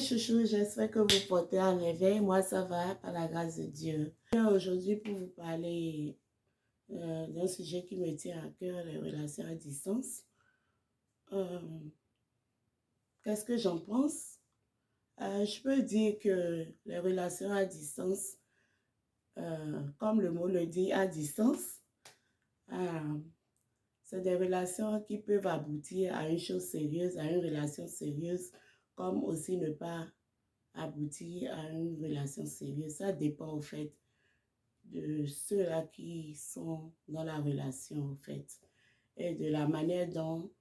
chouchous, j'espère que vous portez en éveil. Moi, ça va, par la grâce de Dieu. Je viens aujourd'hui pour vous parler d'un sujet qui me tient à cœur, les relations à distance. Qu'est-ce que j'en pense? Je peux dire que les relations à distance, comme le mot le dit, à distance, c'est des relations qui peuvent aboutir à une chose sérieuse, à une relation sérieuse, comme aussi ne pas aboutir à une relation sérieuse. Ça dépend au fait de ceux-là qui sont dans la relation au fait et de la manière dont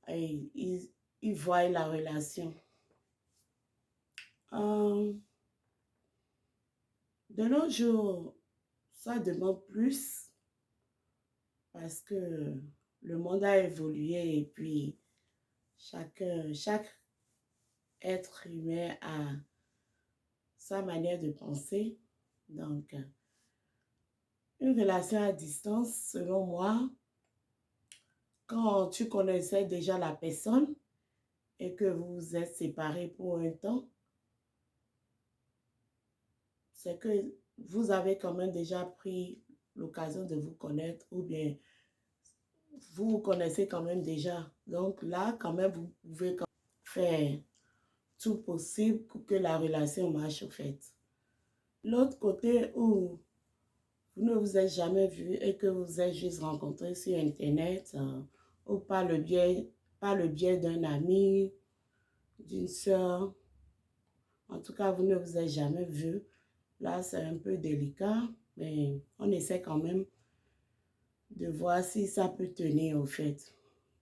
ils voient la relation. De nos jours, ça demande plus parce que le monde a évolué et puis chaque être humain a sa manière de penser. Donc, une relation à distance, selon moi, quand tu connaissais déjà la personne et que vous vous êtes séparés pour un temps, c'est que vous avez quand même déjà pris l'occasion de vous connaître ou bien vous vous connaissez quand même déjà. Donc là, quand même, vous pouvez faire tout possible pour que la relation marche au fait. L'autre côté où vous ne vous êtes jamais vu et que vous êtes juste rencontrés sur Internet ou par le biais d'un ami, d'une soeur, en tout cas, vous ne vous êtes jamais vu. Là, c'est un peu délicat, mais on essaie quand même de voir si ça peut tenir au fait.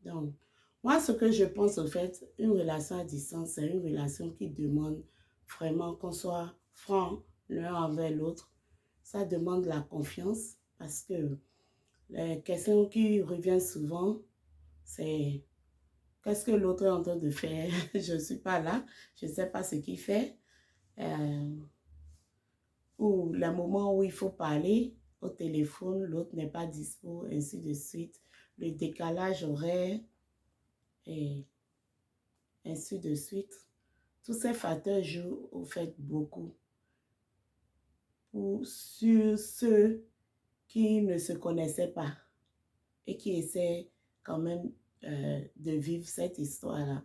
Donc, moi, ce que je pense au fait, une relation à distance, c'est une relation qui demande vraiment qu'on soit franc l'un envers l'autre. Ça demande la confiance parce que les questions qui reviennent souvent, c'est qu'est-ce que l'autre est en train de faire? Je ne suis pas là, je ne sais pas ce qu'il fait. Ou les moments où il faut parler au téléphone, l'autre n'est pas dispo, ainsi de suite. Le décalage horaire et ainsi de suite. Tous ces facteurs jouent au fait beaucoup. Sur ceux qui ne se connaissaient pas et qui essaient quand même de vivre cette histoire-là.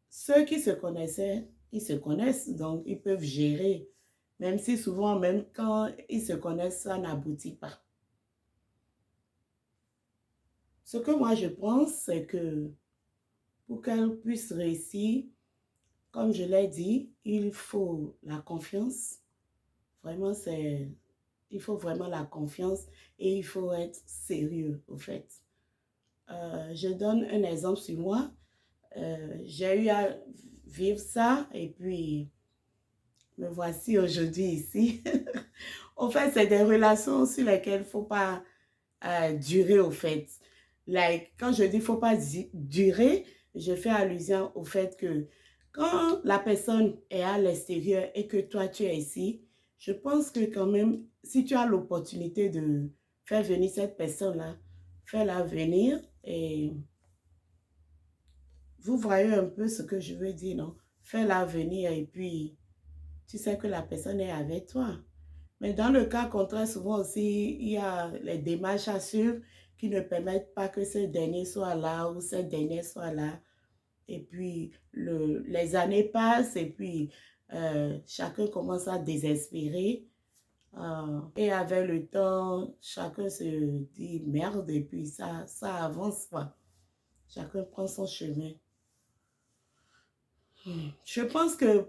Ceux qui se connaissaient, ils se connaissent, donc ils peuvent gérer. Même si souvent, même quand ils se connaissent, ça n'aboutit pas. Ce que moi je pense, c'est que pour qu'elle puisse réussir, comme je l'ai dit, il faut la confiance. Vraiment, il faut vraiment la confiance et il faut être sérieux, au fait. Je donne un exemple sur moi. J'ai eu à vivre ça et puis me voici aujourd'hui ici. En fait, c'est des relations sur lesquelles il ne faut pas durer, au fait. Like, quand je dis il ne faut pas durer, je fais allusion au fait que quand la personne est à l'extérieur et que toi, tu es ici, je pense que quand même, si tu as l'opportunité de faire venir cette personne-là, fais-la venir et vous voyez un peu ce que je veux dire, non? Fais-la venir et puis tu sais que la personne est avec toi. Mais dans le cas contraire, souvent aussi, il y a les démarches à suivre qui ne permettent pas que ce dernier soit là ou cette dernière soit là. Et puis, les années passent et puis chacun commence à désespérer. Et avec le temps, chacun se dit merde et puis ça avance pas. Chacun prend son chemin. Je pense que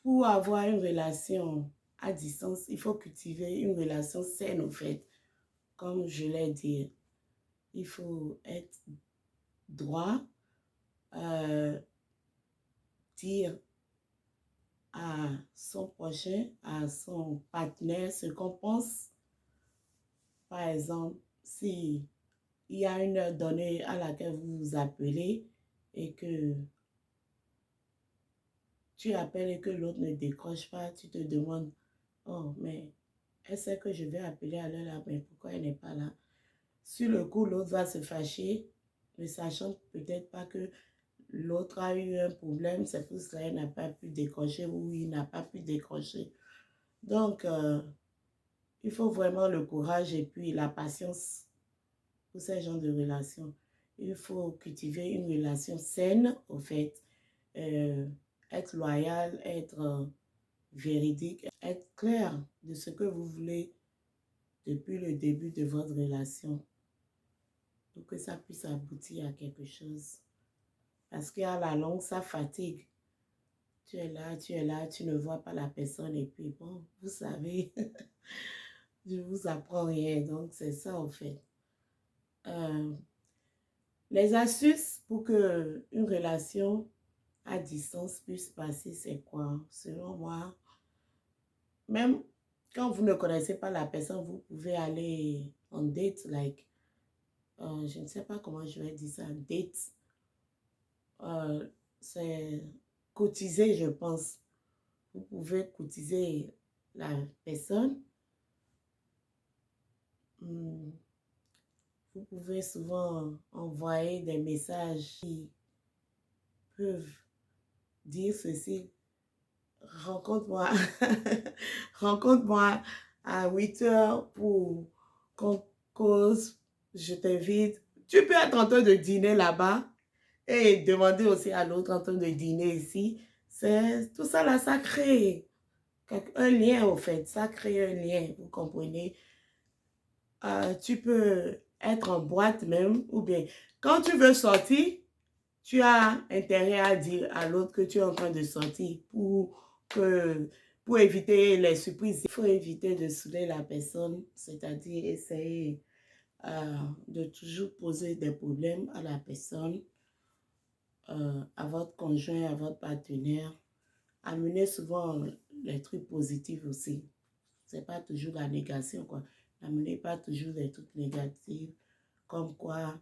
pour avoir une relation à distance, il faut cultiver une relation saine, au fait. Comme je l'ai dit, il faut être droit, dire à son prochain, à son partenaire ce qu'on pense. Par exemple, si il y a une heure donnée à laquelle vous vous appelez et que tu appelles et que l'autre ne décroche pas, tu te demandes, oh, mais elle sait que je vais appeler à l'heure là, mais pourquoi elle n'est pas là? Sur le coup, l'autre va se fâcher, ne sachant peut-être pas que l'autre a eu un problème, c'est pour cela qu'il n'a pas pu décrocher ou il n'a pas pu décrocher. Donc, il faut vraiment le courage et puis la patience pour ce genre de relation. Il faut cultiver une relation saine, au fait, être loyal, être véridique, être clair de ce que vous voulez depuis le début de votre relation pour que ça puisse aboutir à quelque chose. Parce qu'à la longue, ça fatigue. Tu es là, tu ne vois pas la personne et puis bon, vous savez, je vous apprends rien. Donc, c'est ça en fait. Les astuces pour que une relation à distance puisse passer, c'est quoi? Selon moi, même quand vous ne connaissez pas la personne, vous pouvez aller en date, like, je ne sais pas comment je vais dire ça, date, c'est cotiser, je pense. Vous pouvez cotiser la personne. Vous pouvez souvent envoyer des messages qui peuvent dire ceci. Rencontre-moi rencontre-moi à 8 heures pour qu'on cause, je t'invite. Tu peux être en train de dîner là-bas et demander aussi à l'autre en train de dîner ici. C'est tout ça là, ça crée un lien au fait, ça crée un lien, vous comprenez. Tu peux être en boîte même ou bien quand tu veux sortir, tu as intérêt à dire à l'autre que tu es en train de sortir pour éviter les surprises. Il faut éviter de saouler la personne, c'est-à-dire essayer de toujours poser des problèmes à la personne, à votre conjoint, à votre partenaire. Amener souvent les trucs positifs aussi. C'est pas toujours la négation, quoi. N'amenez pas toujours les trucs négatifs, comme quoi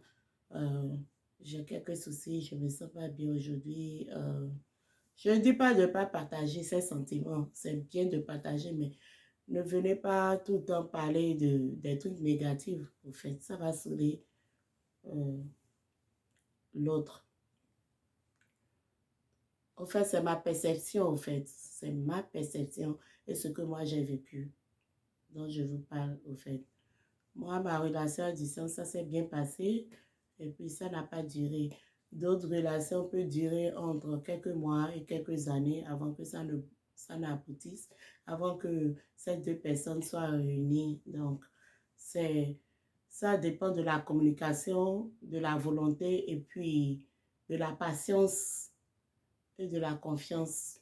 j'ai quelques soucis, je me sens pas bien aujourd'hui. Je ne dis pas de ne pas partager ses sentiments, c'est bien de partager, mais ne venez pas tout le temps parler des trucs négatifs, en fait, ça va saouler l'autre. En fait, c'est ma perception, en fait, c'est ma perception et ce que moi j'ai vécu, dont je vous parle, au fait. Moi, ma relation à distance, ça s'est bien passé et puis ça n'a pas duré. D'autres relations peuvent durer entre quelques mois et quelques années avant que ça n'aboutisse, avant que ces deux personnes soient réunies. Donc, ça dépend de la communication, de la volonté et puis de la patience et de la confiance.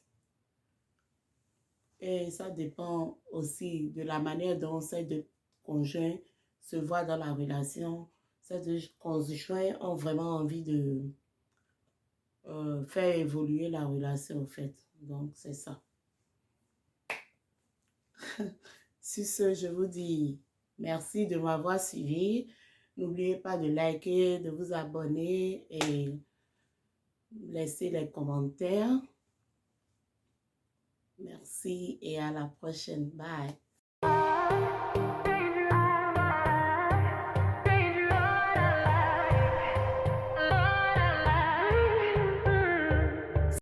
Et ça dépend aussi de la manière dont ces deux conjoints se voient dans la relation. Ces deux conjoints ont vraiment envie de faire évoluer la relation, en fait. Donc, c'est ça. Sur ce, je vous dis merci de m'avoir suivi. N'oubliez pas de liker, de vous abonner et laisser les commentaires. Merci et à la prochaine. Bye.